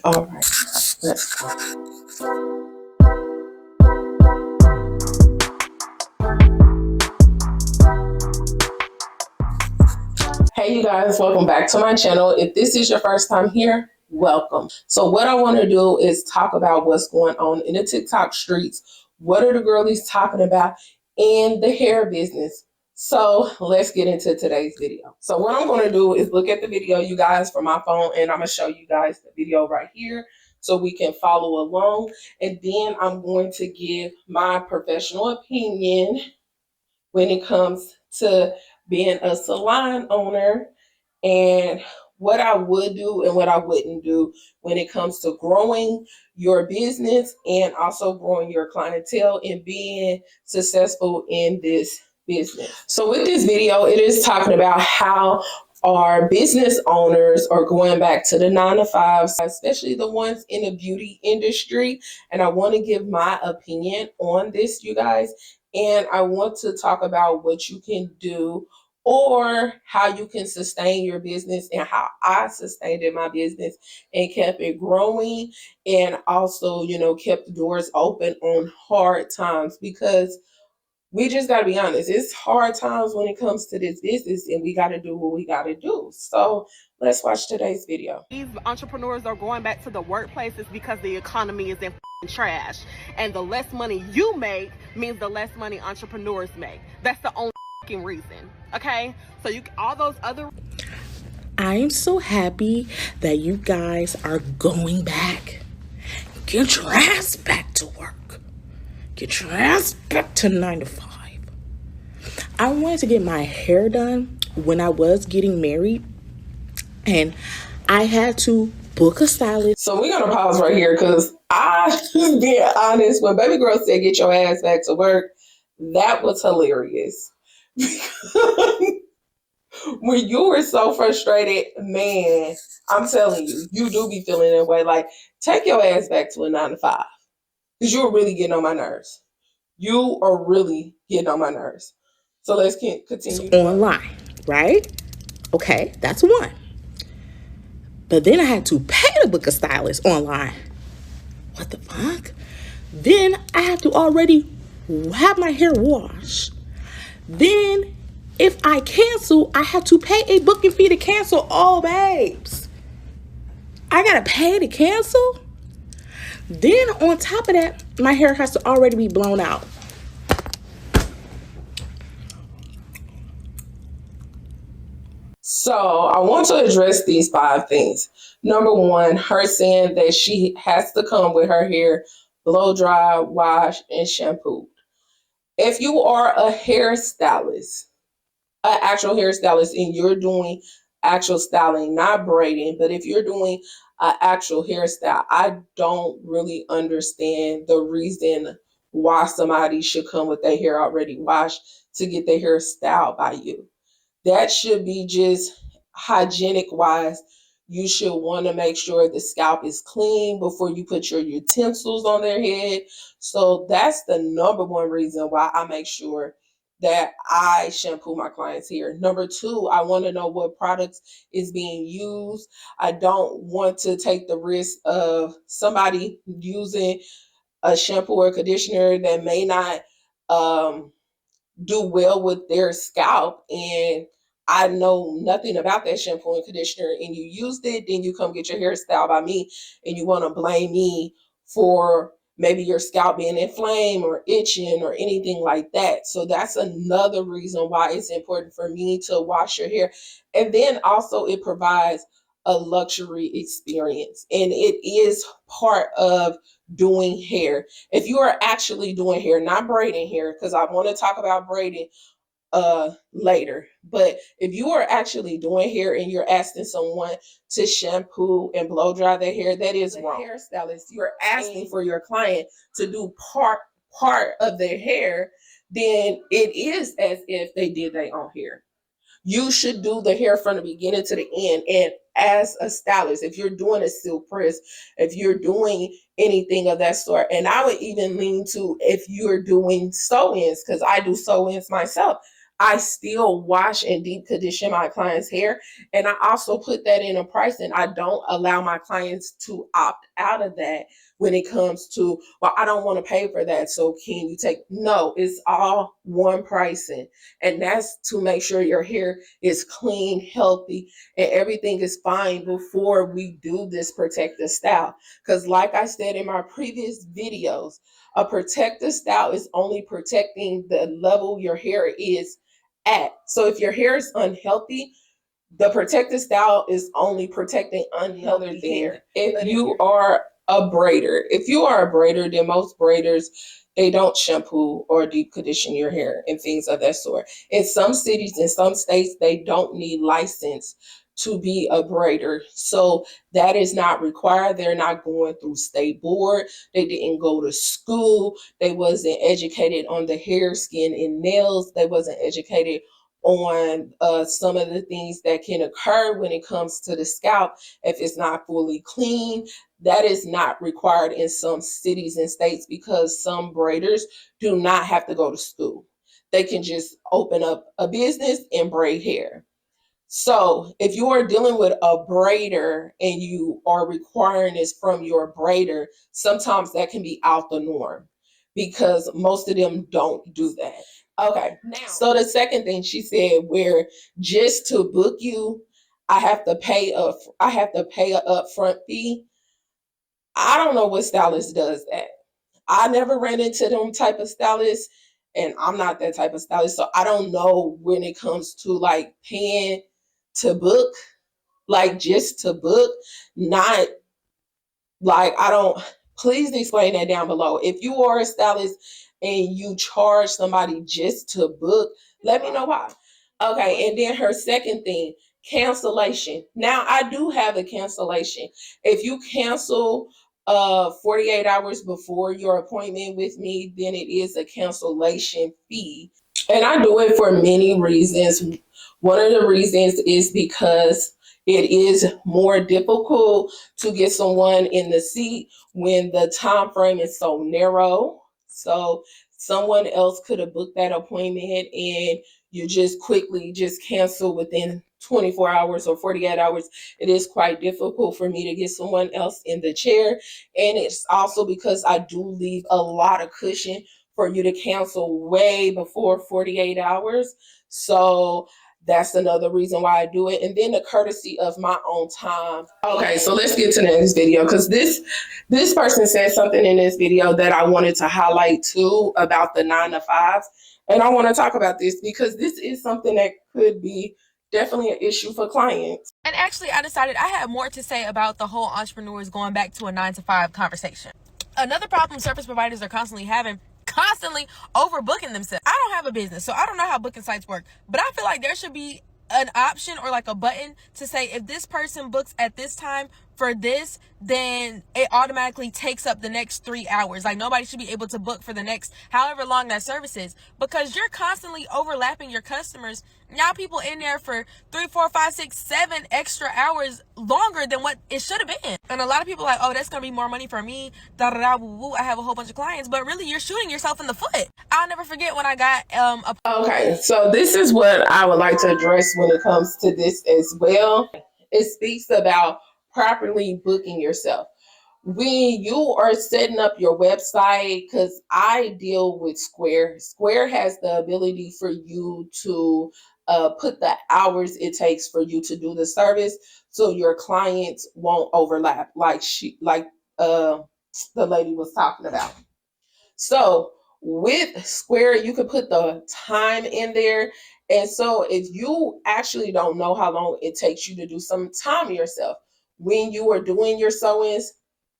All right, let's go. Hey, you guys, welcome back to my channel. If this is your first time here, welcome. So what I want to do is talk about what's going on in the TikTok streets. What are the girlies talking about in the hair business? So let's get into today's video. So what I'm going to do is look at the video, you guys, from my phone, and I'm going to show you guys the video right here so we can follow along. And then I'm going to give my professional opinion when it comes to being a salon owner and what I would do and what I wouldn't do when it comes to growing your business and also growing your clientele and being successful in this business. So with this video, it is talking about how our business owners are going back to the 9 to 5s, especially the ones in the beauty industry. And I want to give my opinion on this, you guys. And I want to talk about what you can do or how you can sustain your business and how I sustained in my business and kept it growing and also, kept the doors open on hard times because we just got to be honest. It's hard times when it comes to this business and we got to do what we got to do. So let's watch today's video. These entrepreneurs are going back to the workplaces because the economy is in trash. And the less money you make means the less money entrepreneurs make. That's the only reason. Okay? So all those other... I am so happy that you guys are going back. Get your ass back to work. Get your ass back to 9 to 5. I wanted to get my hair done when I was getting married, and I had to book a stylist. So we're gonna pause right here because I just being honest, when baby girl said get your ass back to work, that was hilarious. When you were so frustrated, man, I'm telling you, you do be feeling that way. Like, take your ass back to a 9 to 5. Because you're really getting on my nerves. You are really getting on my nerves. So let's continue. Online, right? Okay, that's one. But then I had to pay to book a stylist online. What the fuck? Then I had to already have my hair washed. Then if I cancel, I have to pay a booking fee to cancel. Oh, babes, I gotta pay to cancel? Then on top of that, my hair has to already be blown out. So I want to address these 5 things. Number one, her saying that she has to come with her hair blow dry, washed, and shampooed. If you are a hairstylist, an actual hairstylist, and you're doing actual styling, not braiding, but if you're doing an actual hairstyle, I don't really understand the reason why somebody should come with their hair already washed to get their hair styled by you. That should be just hygienic wise. You should want to make sure the scalp is clean before you put your utensils on their head. So that's the number one reason why I make sure that I shampoo my clients' hair. Number two, I want to know what products is being used. I don't want to take the risk of somebody using a shampoo or conditioner that may not do well with their scalp, and I know nothing about that shampoo and conditioner, and you used it, then you come get your hair styled by me and you want to blame me for maybe your scalp being inflamed or itching or anything like that. So that's another reason why it's important for me to wash your hair. And then also it provides a luxury experience, and it is part of doing hair. If you are actually doing hair, not braiding hair, because I want to talk about braiding later, but if you are actually doing hair and you're asking someone to shampoo and blow dry their hair, that is wrong. Hairstylist, you're asking for your client to do part of their hair, then it is as if they did their own hair. You should do the hair from the beginning to the end. And as a stylist, if you're doing a silk press, if you're doing anything of that sort, and I would even lean to if you're doing sew-ins, because I do sew-ins myself, I still wash and deep condition my clients' hair. And I also put that in a price, and I don't allow my clients to opt out of that when it comes to, well, I don't want to pay for that. So can you take, no, it's all one pricing. And that's to make sure your hair is clean, healthy, and everything is fine before we do this protective style. Because like I said in my previous videos, a protective style is only protecting the level your hair is at. So if your hair is unhealthy, the protective style is only protecting unhealthy hair. If you are a braider, then most braiders, they don't shampoo or deep condition your hair and things of that sort. In some cities, in some states, they don't need license to be a braider. So that is not required. They're not going through state board. They didn't go to school. They wasn't educated on the hair, skin, and nails. They wasn't educated on some of the things that can occur when it comes to the scalp if it's not fully clean. That is not required in some cities and states because some braiders do not have to go to school. They can just open up a business and braid hair. So if you are dealing with a braider and you are requiring this from your braider, sometimes that can be out the norm because most of them don't do that. Okay, now, so the second thing she said, where just to book you, I have to pay a upfront fee. I don't know what stylist does that. I never ran into them type of stylists, and I'm not that type of stylist, so I don't know when it comes to like paying to book, like just to book, not like I don't. Please explain that down below. If you are a stylist and you charge somebody just to book, let me know why. Okay, and then her second thing, cancellation. Now I do have a cancellation. If you cancel 48 hours before your appointment with me, then it is a cancellation fee. And I do it for many reasons. One of the reasons is because it is more difficult to get someone in the seat when the time frame is so narrow. So someone else could have booked that appointment and you just quickly just cancel within 24 hours or 48 hours. It is quite difficult for me to get someone else in the chair. And it's also because I do leave a lot of cushion for you to cancel way before 48 hours. So that's another reason why I do it. And then the courtesy of my own time. Okay, so let's get to the next video because this person said something in this video that I wanted to highlight too about the 9 to 5s. And I want to talk about this because this is something that could be definitely an issue for clients. And actually, I decided I had more to say about the whole entrepreneurs going back to a 9 to 5 conversation. Another problem service providers are constantly having, constantly overbooking themselves. I don't have a business, so I don't know how booking sites work, but I feel like there should be an option or like a button to say if this person books at this time for this, then it automatically takes up the next 3 hours. Like nobody should be able to book for the next however long that service is, because you're constantly overlapping your customers. Now people in there for 3, 4, 5, 6, 7 extra hours longer than what it should have been. And a lot of people are like, oh, that's gonna be more money for me, da da da woo woo. I have a whole bunch of clients, but really you're shooting yourself in the foot. I'll never forget when I got Okay, so this is what I would like to address when it comes to this as well. It speaks about properly booking yourself. When you are setting up your website, because I deal with Square has the ability for you to put the hours it takes for you to do the service so your clients won't overlap like the lady was talking about. So with Square, you can put the time in there. And so if you actually don't know how long it takes you to do some, time yourself. When you are doing your sew-ins,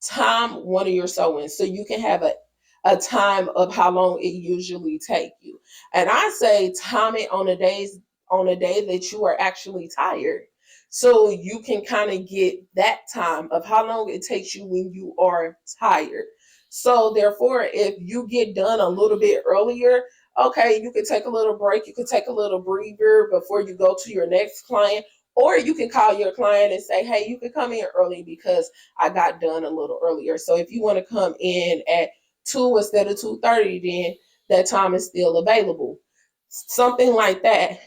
time one of your sew-ins so you can have a time of how long it usually take you. And I say time it on a day that you are actually tired. So you can kind of get that time of how long it takes you when you are tired. So therefore, if you get done a little bit earlier, okay, you can take a little break, you can take a little breather before you go to your next client, or you can call your client and say, hey, you can come in early because I got done a little earlier. So if you want to come in at 2 instead of 2:30, then that time is still available. something like that.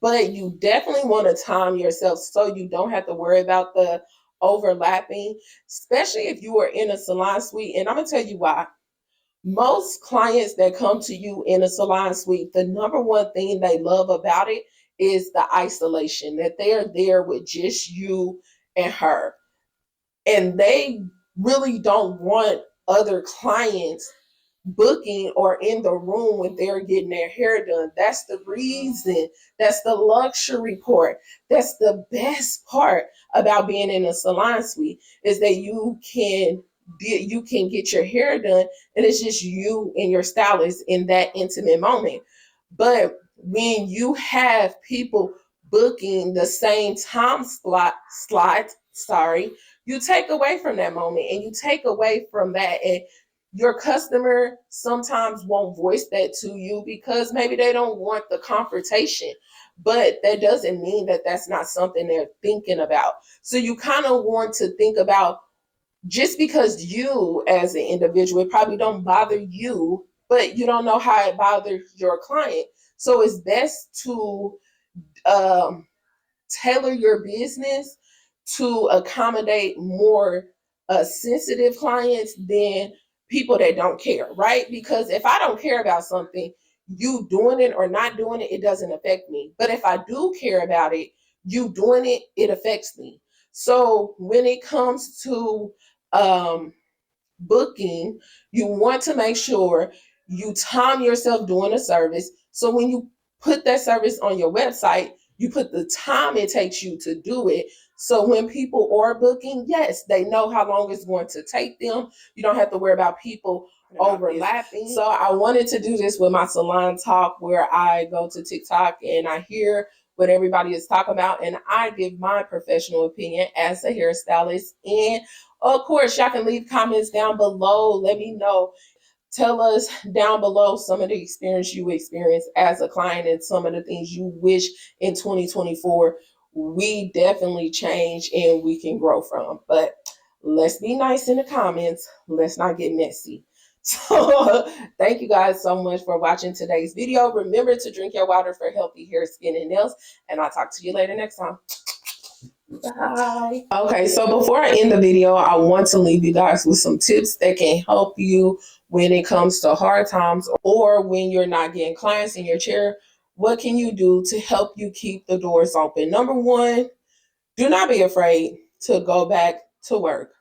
But you definitely want to time yourself so you don't have to worry about the overlapping, especially if you are in a salon suite. And I'm going to tell you why. Most clients that come to you in a salon suite, the number one thing they love about it is the isolation, that they are there with just you and her. And they really don't want other clients booking or in the room when they're getting their hair done. That's the reason. That's the luxury part. That's the best part about being in a salon suite, is that you can get your hair done and it's just you and your stylist in that intimate moment. But when you have people booking the same time slot, sorry, you take away from that moment and you take away from that. And your customer sometimes won't voice that to you because maybe they don't want the confrontation, but that doesn't mean that that's not something they're thinking about. So you kind of want to think about, just because you as an individual, it probably don't bother you, but you don't know how it bothers your client. So it's best to um, tailor your business to accommodate more sensitive clients than people that don't care, right? Because if I don't care about something, you doing it or not doing it, it doesn't affect me. But if I do care about it, you doing it, it affects me. So when it comes to um, booking, you want to make sure you time yourself doing a service. So when you put that service on your website, you put the time it takes you to do it. So when people are booking, yes, they know how long it's going to take them. You don't have to worry about people overlapping. So I wanted to do this with my salon talk, where I go to TikTok and I hear what everybody is talking about, and I give my professional opinion as a hairstylist. And of course, y'all can leave comments down below. Let me know. Tell us down below some of the experience you experienced as a client and some of the things you wish in 2024 we definitely change and we can grow from. But let's be nice in the comments. Let's not get messy. So thank you guys so much for watching today's video. Remember to drink your water for healthy hair, skin, and nails. And I'll talk to you later next time. Bye. Okay, so before I end the video, I want to leave you guys with some tips that can help you when it comes to hard times or when you're not getting clients in your chair. What can you do to help you keep the doors open? Number one, do not be afraid to go back to work.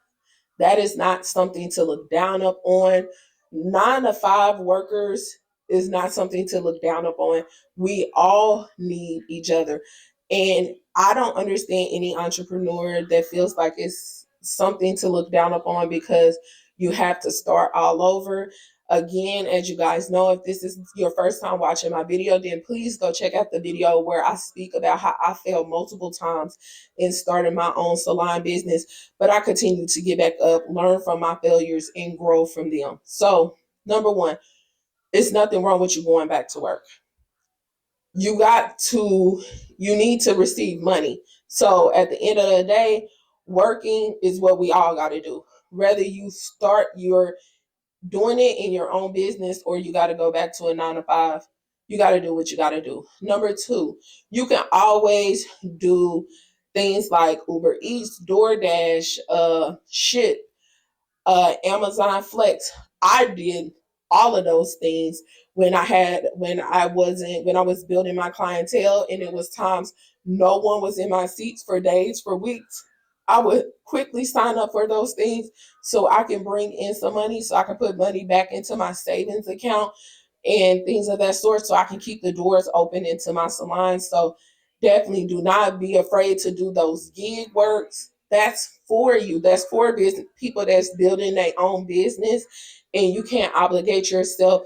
That is not something to look down up on. 9 to 5 workers is not something to look down up on. We all need each other. And I don't understand any entrepreneur that feels like it's something to look down upon because you have to start all over. Again, as you guys know, if this is your first time watching my video, then please go check out the video where I speak about how I failed multiple times in starting my own salon business, but I continue to get back up, learn from my failures, and grow from them. So, number one, it's nothing wrong with you going back to work. You need to receive money. So at the end of the day, working is what we all got to do. Whether you start your doing it in your own business or you got to go back to a 9 to 5, you got to do what you got to do. Number two, you can always do things like Uber Eats, DoorDash, Amazon Flex. I did all of those things when I was building my clientele, and it was times no one was in my seats for days, for weeks. I would quickly sign up for those things so I can bring in some money, so I can put money back into my savings account and things of that sort, so I can keep the doors open into my salon. So definitely do not be afraid to do those gig works. That's for you. That's for business people that's building their own business, and you can't obligate yourself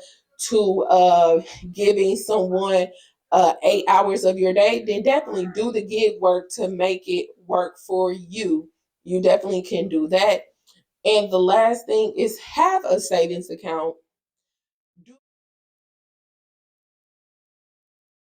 to giving someone 8 hours of your day. Then definitely do the gig work to make it work for you. You definitely can do that. And the last thing is have a savings account